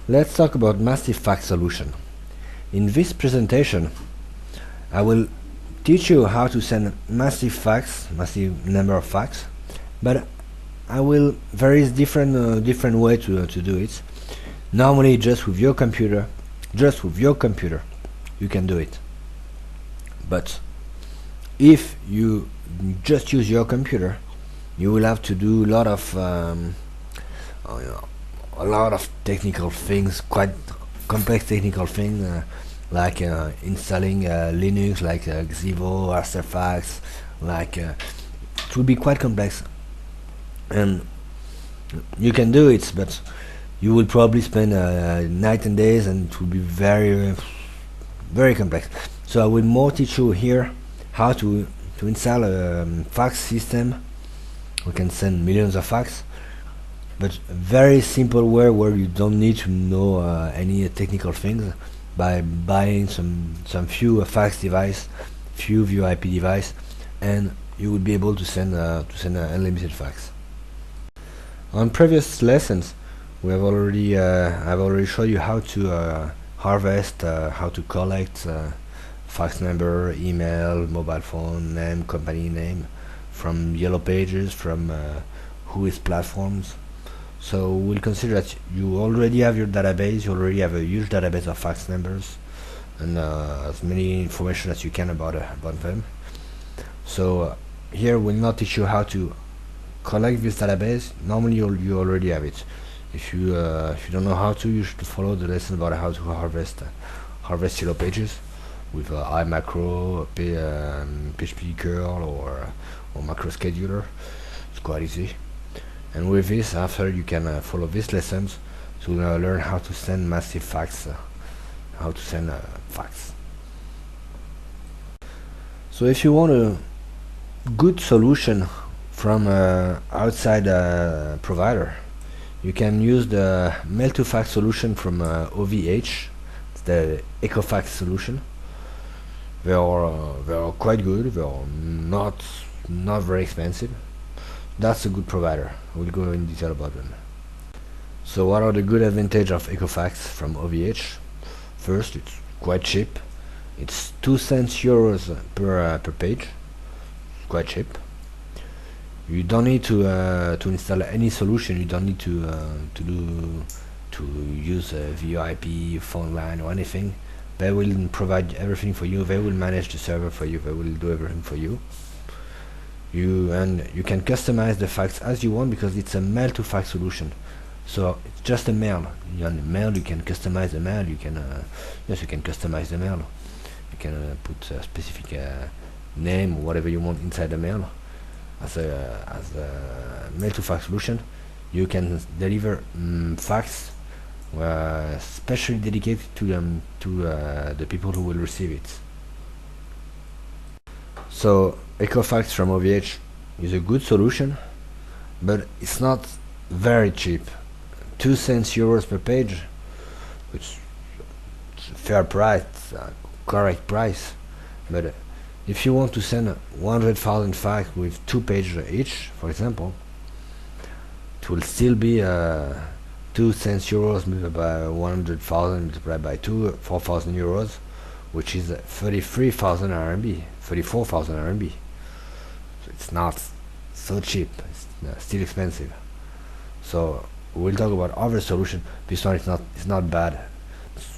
Let's talk about massive fax solution. In this presentation, I will teach you how to send massive number of fax, but there is different way to do it. Normally, just with your computer, you can do it. But if you just use your computer, you will have to do a lot of technical things, quite complex technical things, like installing Linux, like Xivo, Asterfax, it will be quite complex, and you can do it, but you will probably spend night and days, and it will be very complex. So I will more teach you here how to install a fax system. We can send millions of fax, but very simple way where you don't need to know any technical things, by buying some few fax device, few VoIP device, and you will be able to send unlimited fax. On previous lessons, I've already showed you how to harvest, how to collect fax number, email, mobile phone name, company name from Yellow Pages, from Whois platforms. So we'll consider that you already have your database, you already have a huge database of fax numbers, and as many information as you can about them. So here we'll not teach you how to collect this database. Normally you already have it. If you don't know how to, you should follow the lesson about how to harvest Yellow Pages with iMacro, PHP curl, or macro scheduler. It's quite easy. And with this, after, you can follow these lessons to learn how to send massive fax, fax. So if you want a good solution from outside provider, you can use the mail-to-fax solution from OVH. It's the EcoFax solution. They are quite good. They are not very expensive. That's a good provider. We'll go in detail about them. So what are the good advantages of EcoFax from OVH? First, it's quite cheap. It's 2 cents euros per page. Quite cheap. You don't need to install any solution. You don't need to use a VoIP, phone line, or anything. They will provide everything for you. They will manage the server for you. They will do everything for you. You can customize the fax as you want, because it's a mail to fax solution. So it's just a mail. On the mail, you can customize the mail. You can customize the mail. You can put a specific name or whatever you want inside the mail. As a mail to fax solution, you can deliver fax specially dedicated to the people who will receive it. So EcoFax from OVH is a good solution, but it's not very cheap. 2 cents euros per page, which is a fair price, correct price. But if you want to send 100,000 fax with 2 pages each, for example, it will still be 2 cents euros multiplied by 100,000 multiplied by 4,000 euros, which is 33,000 RMB, 34,000 RMB. So it's not so cheap. It's still expensive. So we'll talk about other solution. This one is not bad.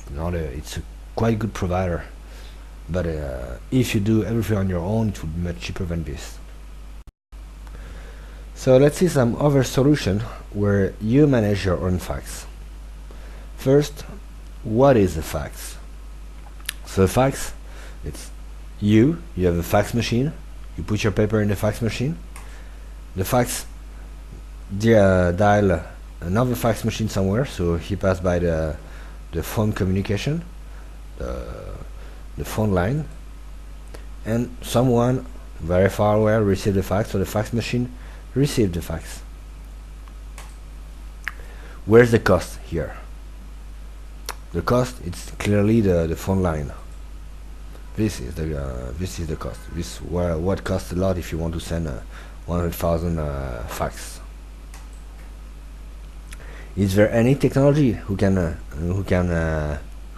It's a quite good provider. But if you do everything on your own, it would be much cheaper than this. So let's see some other solution where you manage your own fax. First, what is a fax? So a fax, it's you have a fax machine. You put your paper in the fax machine. The fax dial another fax machine somewhere, so he passed by the phone communication, the phone line, and someone very far away received the fax, so the fax machine received the fax. Where's the cost here? The cost, it's clearly the phone line. This is the cost. This what costs a lot if you want to send 100,000 fax. Is there any technology who can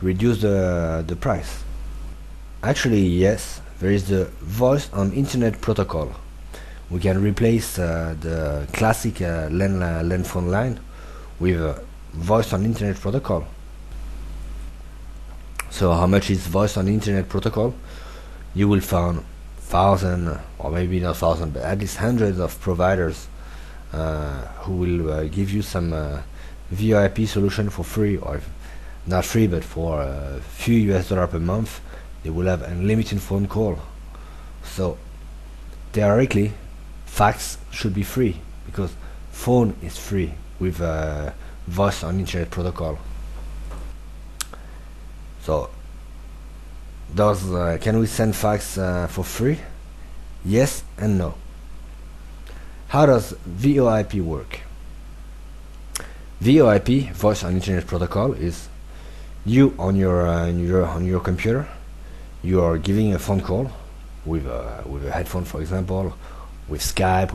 reduce the price? Actually, yes. There is the voice on internet protocol. We can replace the classic LAN phone line with voice on internet protocol. So how much is voice on internet protocol? You will find thousand, or maybe not thousand, but at least hundreds of providers who will give you some VoIP solution for free, or if not free, but for a few US$ per month. They will have unlimited phone call. So theoretically, fax should be free because phone is free with voice on internet protocol. So can we send fax for free? Yes and no. How does VoIP work? VoIP, voice on internet protocol, is you on your computer. You are giving a phone call with a headphone, for example, with Skype,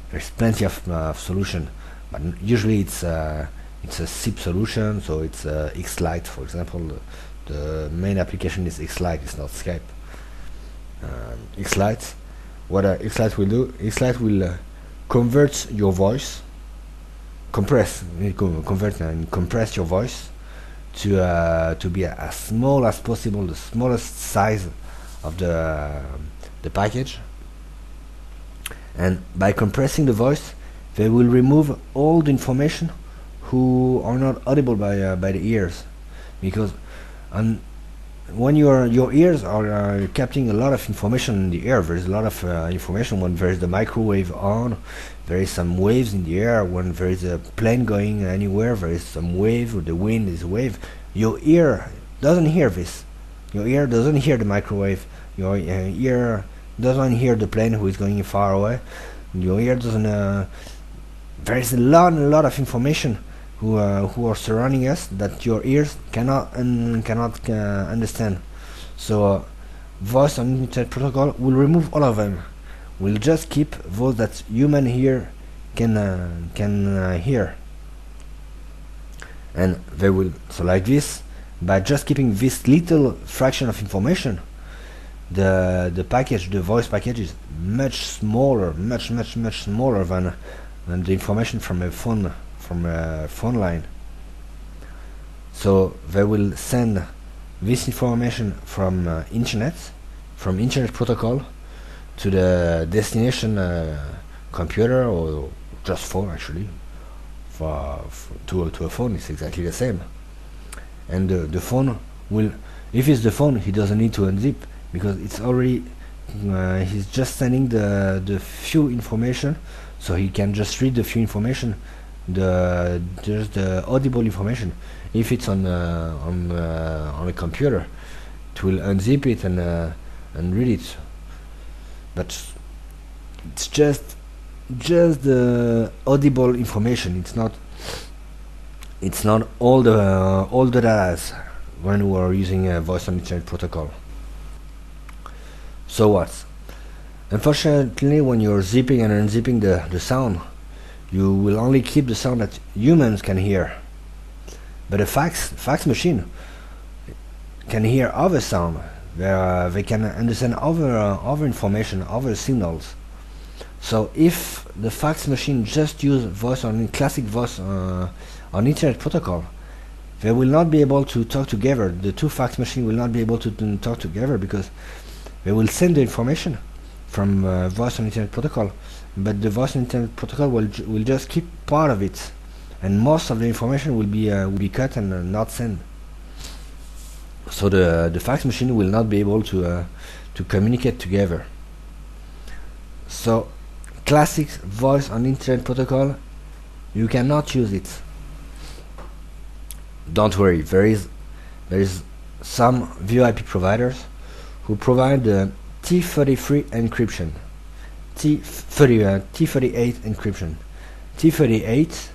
there's plenty of solution, but usually it's a SIP solution, so it's X-Lite, for example. The main application is X-Lite, it's not Skype. X-Lite, what X-Lite will do, X-Lite will convert your voice, compress your voice to be as small as possible, the smallest size of the package. And by compressing the voice, they will remove all the information who are not audible by the ears, because when your ears are capturing a lot of information in the air. There's a lot of information when there's the microwave on. There is some waves in the air. When there is a plane going anywhere, there is some wave, or the wind is a wave. Your ear doesn't hear this. Your ear doesn't hear the microwave. Your ear doesn't hear the plane who is going far away. Your ear doesn't. There is a lot of information who are surrounding us that your ears cannot understand. So voice on internet protocol will remove all of them. We'll just keep those that human ear can hear, and they will, so like this, by just keeping this little fraction of information, the package, the voice package, is much smaller, much smaller than the information from a phone line. So they will send this information from internet protocol to the destination computer, or just phone actually. To a phone, it's exactly the same. And the phone will, if it's the phone, he doesn't need to unzip, because it's already he's just sending the few information, so he can just read the few information, just the audible information. If it's on a computer, it will unzip it and read it. But it's just the audible information. It's not all the data when we are using a voice on internet protocol. So what? Unfortunately, when you're zipping and unzipping the sound, you will only keep the sound that humans can hear. But a fax machine can hear other sound. They can understand other information, other signals. So if the fax machine just use classic voice on internet protocol, they will not be able to talk together. The two fax machines will not be able to talk together, because they will send the information from voice on internet protocol, but the voice on internet protocol will just keep part of it, and most of the information will be cut and not sent. So the fax machine will not be able to communicate together. So classic voice on internet protocol, you cannot use it. Don't worry, there is some VoIP providers who provide the T33 encryption, T38 encryption. T38,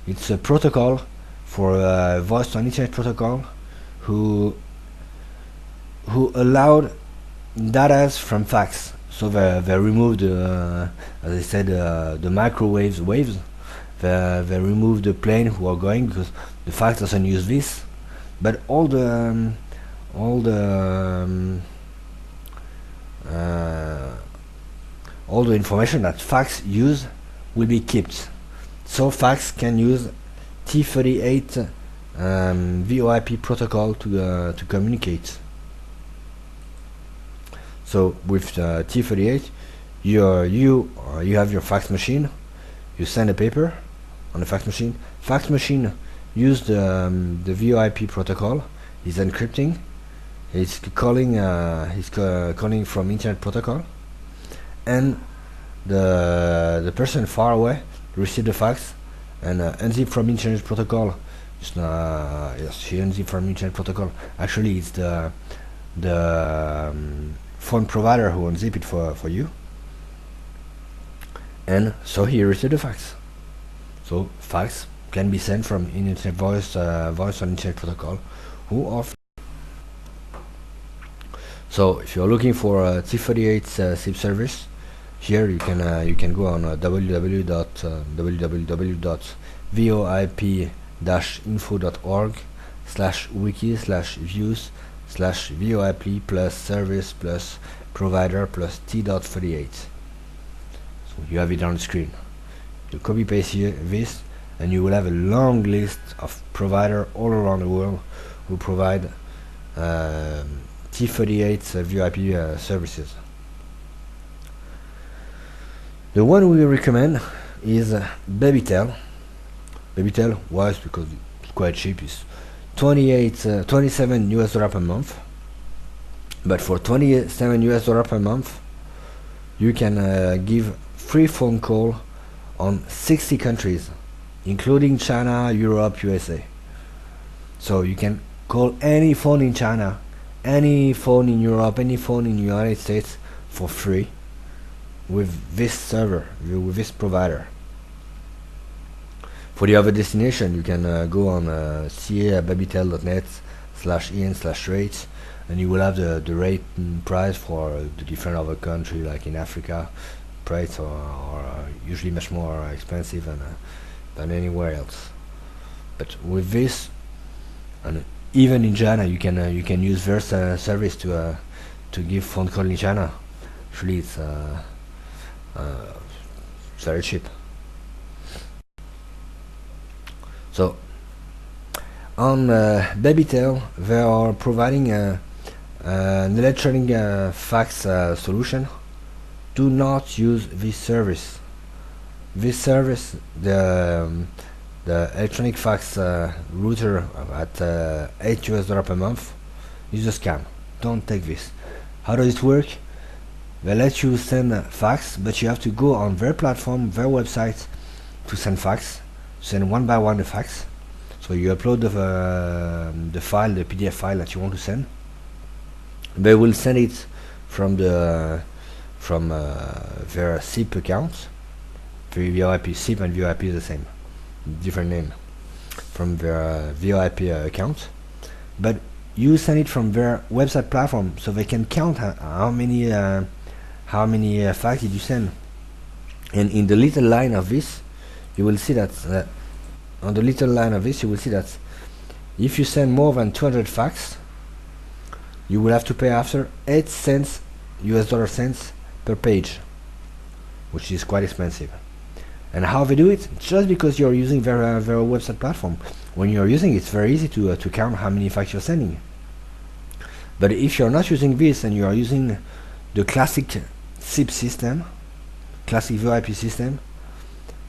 it's a protocol for voice on internet protocol who allowed data from fax. So they removed, as I said, the microwave waves. they remove the plane who are going, because the fax doesn't use this, but all the information that fax use will be kept. So fax can use T38 VoIP protocol to communicate. So with T38, you have your fax machine. You send a paper on the fax machine. Fax machine use the VoIP protocol. He's encrypting. He's calling calling from internet protocol, and the person far away receive the fax and unzip from internet protocol. Yes, she unzip from internet protocol. Actually, it's the phone provider who unzip it for you, and so he received the fax. So fax can be sent from internet voice on internet protocol, So if you're looking for a T38 SIP service, here you can go on www.voip-info.org/wiki/views/VoIP plus service plus provider plus T.38. So you have it on the screen. You copy paste here this, and you will have a long list of providers all around the world who provide T38 VoIP services. The one we recommend is Babytel. Babytel was because it's quite cheap. It's $27 per month. But for $27 per month, you can give free phone call on 60 countries, including China, Europe, USA. So you can call any phone in China, any phone in Europe, any phone in the United States for free with this server, with this provider. For the other destination, you can go on ca@babytel.net/en/rates, and you will have the rate and price for the different other country, like in Africa. Prices are usually much more expensive than anywhere else. But with this, and even in China, you can use their service to give phone call in China. Actually, it's very cheap. So on Babytel, they are providing an electronic fax solution. Do not use this service. This service, the electronic fax router at $8 per month, is a scam. Don't take this. How does it work? They let you send fax, but you have to go on their platform, their website, to send fax. Send one by one the fax. So you upload the file, the PDF file that you want to send. They will send it from their SIP account. VoIP SIP and VoIP is the same, different name, from their VoIP account. But you send it from their website platform, so they can count how many fax did you send. And in the little line of this, you will see that on the little line of this, you will see that if you send more than 200 fax, you will have to pay after 8 cents US dollar cents per page, which is quite expensive. And how they do it? Just because you're using their website platform. When you're using it, it's very easy to count how many fax you're sending. But if you're not using this and you are using the classic SIP system, classic VoIP system,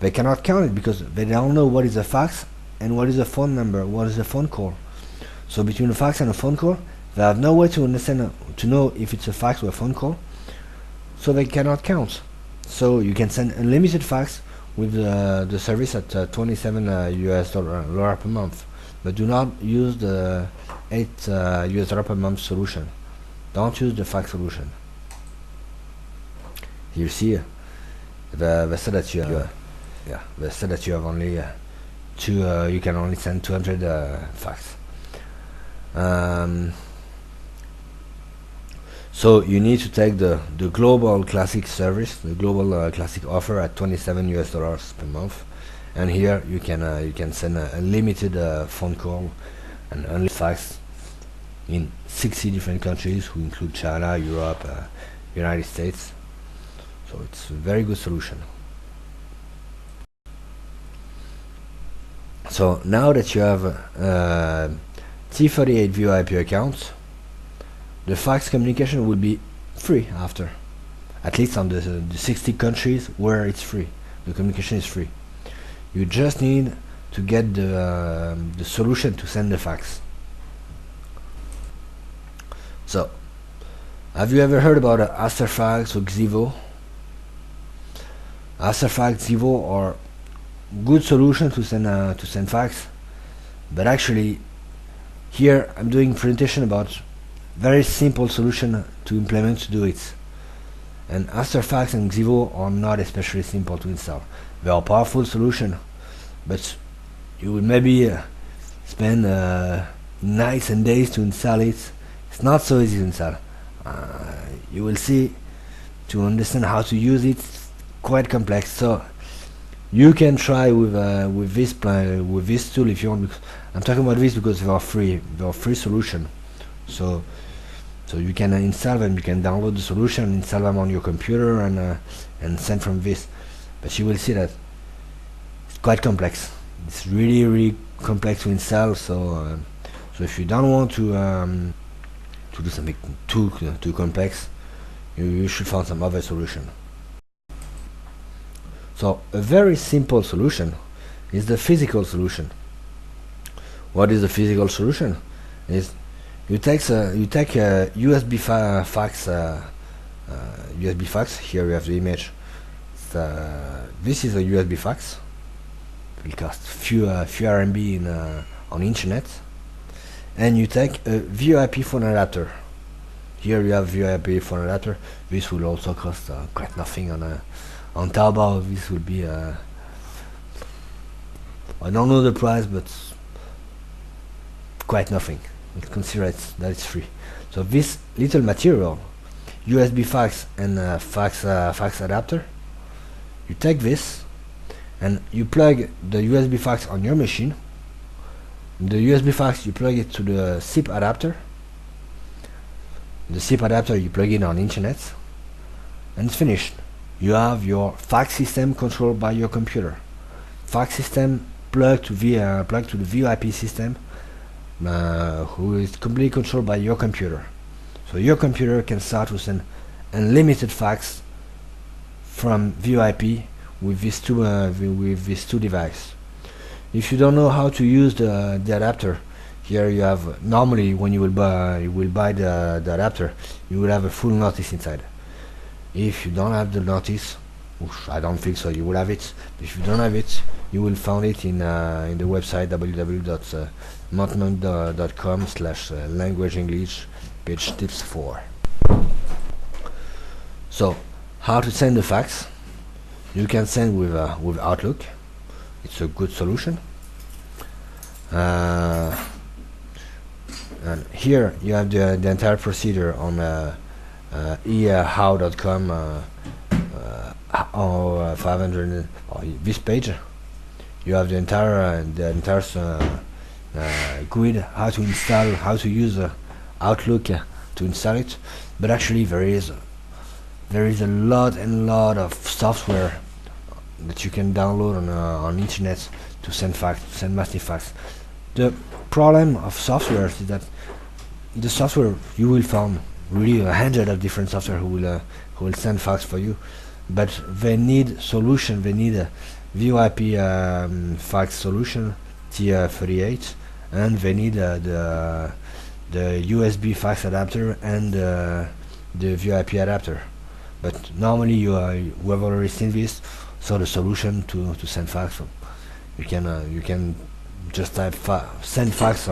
they cannot count it because they don't know what is a fax and what is a phone number, what is a phone call. So between a fax and a phone call, they have no way to understand, to know if it's a fax or a phone call, so they cannot count. So you can send unlimited fax with the service at $27 per month, but do not use the $8 per month solution. Don't use the fax solution. You see, they said that they said that you have only you can only send 200 fax. So you need to take the global classic service, the global classic offer at $27 per month, and here you can send a limited phone call and only fax in 60 different countries, who include China, Europe, United States. So it's a very good solution. So now that you have T38 VoIP accounts, the fax communication will be free after, at least on the 60 countries where it's free. The communication is free. You just need to get the solution to send the fax. So, have you ever heard about Asterfax or Xivo? Asterfax, Xivo are good solution to send fax, but actually here I'm doing a presentation about very simple solution to implement to do it. And Asterfax and Xivo are not especially simple to install. They are powerful solution, but you will maybe spend nights and days to install it. It's not so easy to install. You will see, to understand how to use it, it's quite complex. So you can try with this tool if you want. Because I'm talking about this because they are free. They are free solution. So you can install them. You can download the solution, install them on your computer, and send from this. But you will see that it's quite complex. It's really complex to install. So if you don't want to do something too complex, you should find some other solution. So a very simple solution is the physical solution. What is the physical solution? Is you take a USB fax. USB fax. Here we have the image. This is a USB fax. It will cost few RMB on internet. And you take a VoIP phone adapter. Here you have VoIP phone adapter. This will also cost quite nothing on Taobao. This will be I don't know the price, but quite nothing. Consider it that it's free. So this little material, USB fax and fax adapter, you take this and you plug the USB fax on your machine. The USB fax, you plug it to the SIP adapter. The SIP adapter you plug in on internet, and it's finished. You have your fax system controlled by your computer. Fax system plugged to the VoIP system, who is completely controlled by your computer. So your computer can start to send unlimited fax from VoIP with these two devices. If you don't know how to use the adapter, here you have, normally when you will buy the adapter, you will have a full notice inside. If you don't have the notice, which I don't think so, you will have it. If you don't have it, you will find it in the website www.montnode.com/language English, page tips 4. So, how to send the fax? You can send with Outlook. It's a good solution. And here you have the entire procedure on ehow.com or 500 this page. You have the entire grid, how to install, how to use Outlook to install it. But actually there is a lot of software that you can download on internet to send fax, to send massive fax. The problem of software is that the software, you will find really 100 of different software who will send fax for you, but they need solution. They need a VoIP fax solution, T38, and they need the USB fax adapter and the VoIP adapter. But normally you have already seen this. So the solution to send fax, you can just type send fax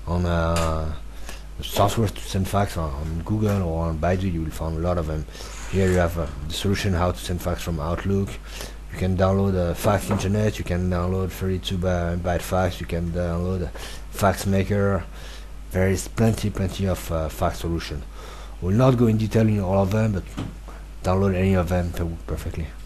on software to send fax on Google or on Baidu. You will find a lot of them. Here you have the solution how to send fax from Outlook. You can download a fax internet. You can download 32 byte fax. You can download a fax maker. There is plenty of fax solution. We'll not go in detail in all of them, but download any of them perfectly.